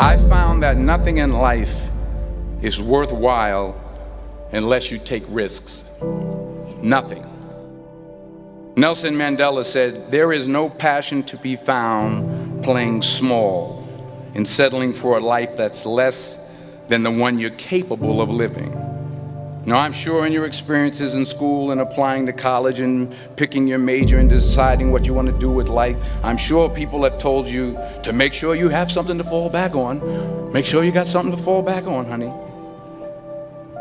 I found that nothing in life is worthwhile unless you take risks. Nothing. Nelson Mandela said, "There is no passion to be found playing small and settling for a life that's less than the one you're capable of living." Now, I'm sure in your experiences in school and applying to college and picking your major and deciding what you want to do with life, I'm sure people have told you to make sure you have something to fall back on. Make sure you got something to fall back on, honey.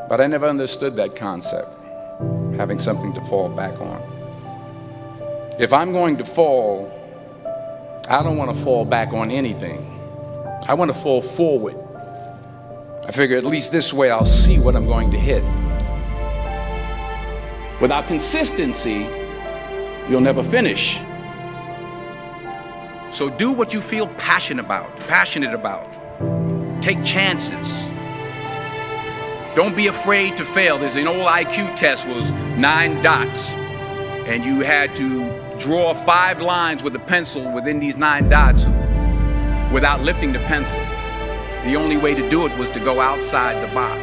But I never understood that concept, having something to fall back on. If I'm going to fall, I don't want to fall back on anything. I want to fall forward. I figure at least this way I'll see what I'm going to hit. Without consistency, you'll never finish. So do what you feel passionate about. Take chances. Don't be afraid to fail. There's an old IQ test, was 9 dots, and you had to draw 5 lines with a pencil within these 9 dots without lifting the pencil. The only way to do it was to go outside the box.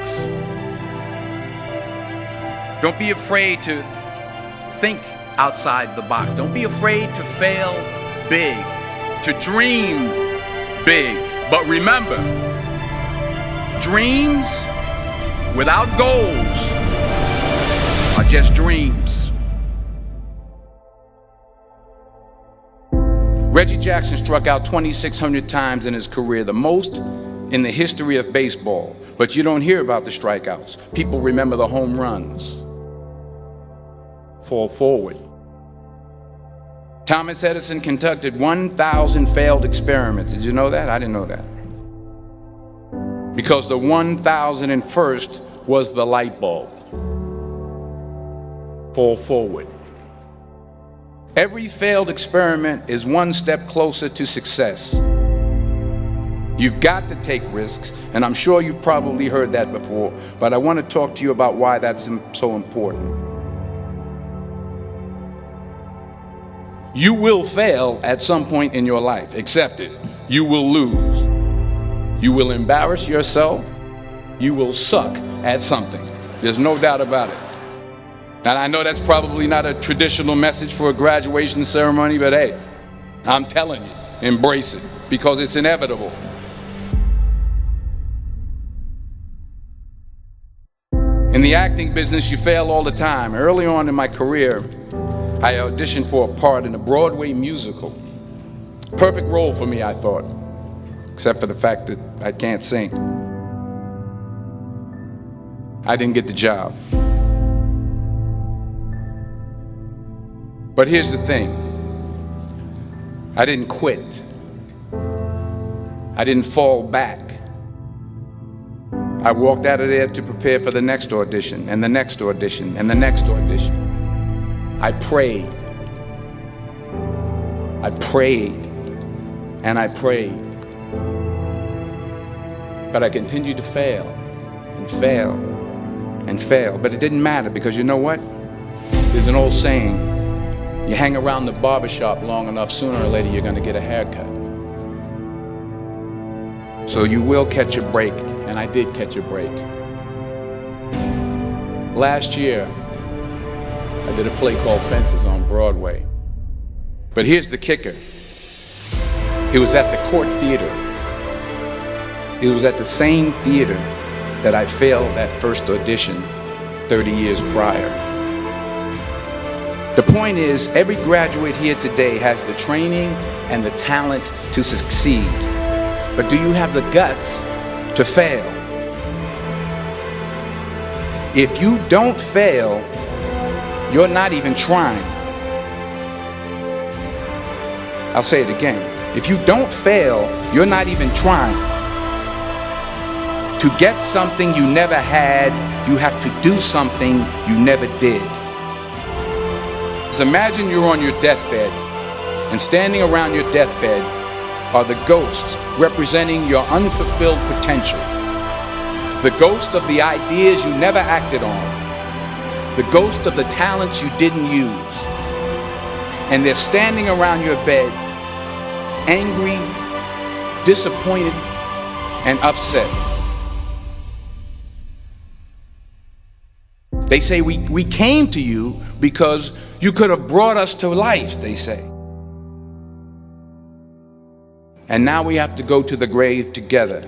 Don't be afraid to think outside the box. Don't be afraid to fail big, to dream big. But remember, dreams without goals are just dreams. Reggie Jackson struck out 2,600 times in his career, the most in the history of baseball. But you don't hear about the strikeouts. People remember the home runs. Fall forward. Thomas Edison conducted 1,000 failed experiments. Did you know that? I didn't know that. Because the 1,001st was the light bulb. Fall forward. Every failed experiment is one step closer to success. You've got to take risks, and I'm sure you've probably heard that before, but I want to talk to you about why that's so important. You will fail at some point in your life. Accept it. You will lose. You will embarrass yourself. You will suck at something. There's no doubt about it. And I know that's probably not a traditional message for a graduation ceremony, but hey, I'm telling you, embrace it, because it's inevitable. In the acting business, you fail all the time. Early on in my career, I auditioned for a part in a Broadway musical. Perfect role for me, I thought, except for the fact that I can't sing. I didn't get the job. But here's the thing. I didn't quit. I didn't fall back. I walked out of there to prepare for the next audition, and the next audition, and the next audition. I prayed. I prayed. And I prayed. But I continued to fail and fail and fail. But it didn't matter, because you know what? There's an old saying, you hang around the barbershop long enough, sooner or later you're going to get a haircut. So you will catch a break, and I did catch a break. Last year, I did a play called Fences on Broadway. But here's the kicker. It was at the Court Theater. It was at the same theater that I failed that first audition 30 years prior. The point is, every graduate here today has the training and the talent to succeed. But do you have the guts to fail? If you don't fail, you're not even trying. I'll say it again. If you don't fail, you're not even trying. To get something you never had, you have to do something you never did. So imagine you're on your deathbed, and standing around your deathbed are the ghosts representing your unfulfilled potential. The ghost of the ideas you never acted on. The ghost of the talents you didn't use. And they're standing around your bed, angry, disappointed, and upset. They say we came to you because you could have brought us to life, they say. And now we have to go to the grave together.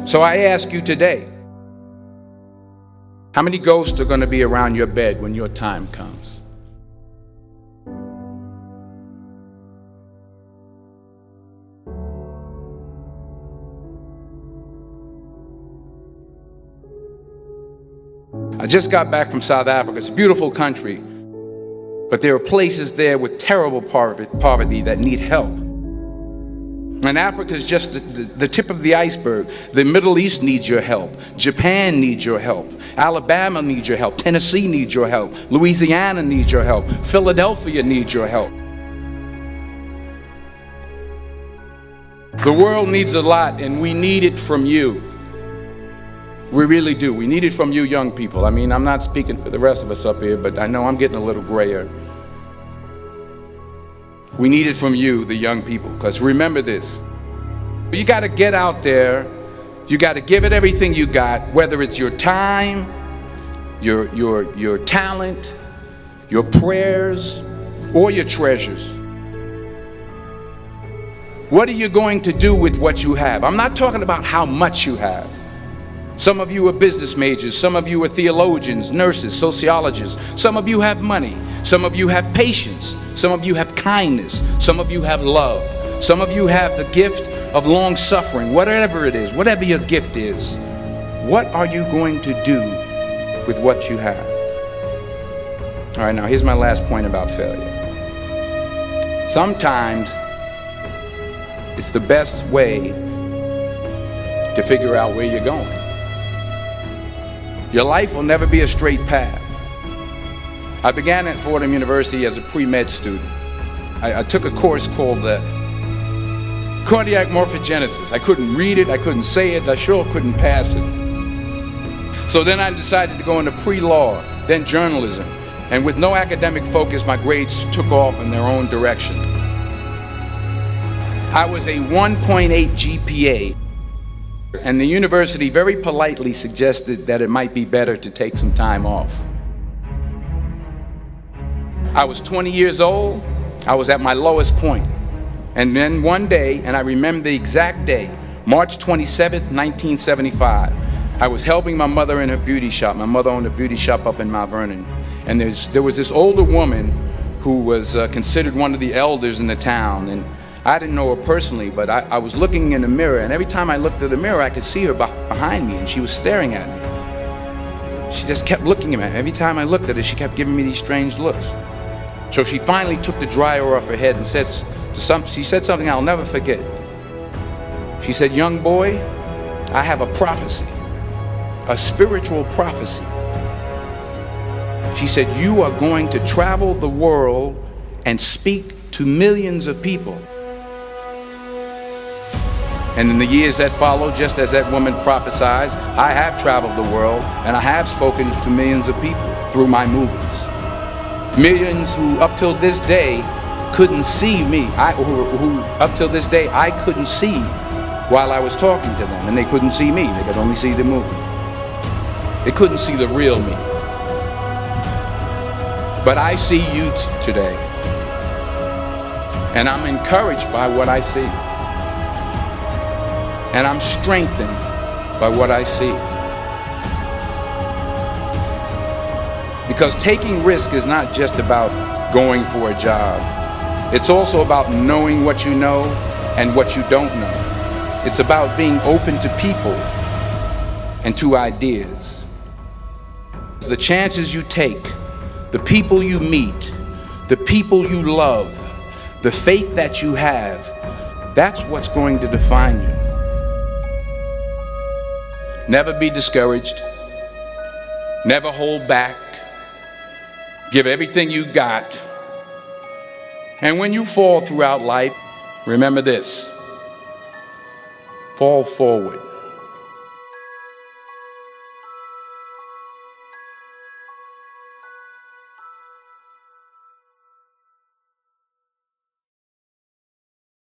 So I ask you today, how many ghosts are going to be around your bed when your time comes? I just got back from South Africa. It's a beautiful country, but there are places there with terrible poverty that need help. And Africa is just the tip of the iceberg. The Middle East needs your help. Japan needs your help. Alabama needs your help. Tennessee needs your help. Louisiana needs your help. Philadelphia needs your help. The world needs a lot, and we need it from you. We really do. We need it from you young people. I mean, I'm not speaking for the rest of us up here, but I know I'm getting a little grayer. We need it from you, the young people, because remember this. You got to get out there. You got to give it everything you got, whether it's your time, your talent, your prayers, or your treasures. What are you going to do with what you have? I'm not talking about how much you have. Some of you are business majors. Some of you are theologians, nurses, sociologists. Some of you have money. Some of you have patience. Some of you have kindness. Some of you have love. Some of you have the gift of long suffering. Whatever it is, whatever your gift is, what are you going to do with what you have? All right, now here's my last point about failure. Sometimes it's the best way to figure out where you're going. Your life will never be a straight path. I began at Fordham University as a pre-med student. I took a course called cardiac morphogenesis. I couldn't read it, I couldn't say it, I sure couldn't pass it. So then I decided to go into pre-law, then journalism. And with no academic focus, my grades took off in their own direction. I was a 1.8 GPA. And the university very politely suggested that it might be better to take some time off. I was 20 years old. I was at my lowest point. And then one day, and I remember the exact day, March 27th, 1975, I was helping my mother in her beauty shop. My mother owned a beauty shop up in Mount Vernon. And there was this older woman who was considered one of the elders in the town. And I didn't know her personally, but I was looking in the mirror, and every time I looked at the mirror, I could see her behind me, and she was staring at me. She just kept looking at me. Every time I looked at her, she kept giving me these strange looks. So she finally took the dryer off her head and she said something I'll never forget. She said, "Young boy, I have a prophecy, a spiritual prophecy." She said, "You are going to travel the world and speak to millions of people." And in the years that followed, just as that woman prophesied, I have traveled the world and I have spoken to millions of people through my movies. Millions who up till this day couldn't see me, who up till this day I couldn't see while I was talking to them, and they couldn't see me, they could only see the movie. They couldn't see the real me. But I see you today, and I'm encouraged by what I see. And I'm strengthened by what I see. Because taking risk is not just about going for a job. It's also about knowing what you know and what you don't know. It's about being open to people and to ideas. The chances you take, the people you meet, the people you love, the faith that you have, that's what's going to define you. Never be discouraged. Never hold back. Give everything you got. And when you fall throughout life, remember this: fall forward.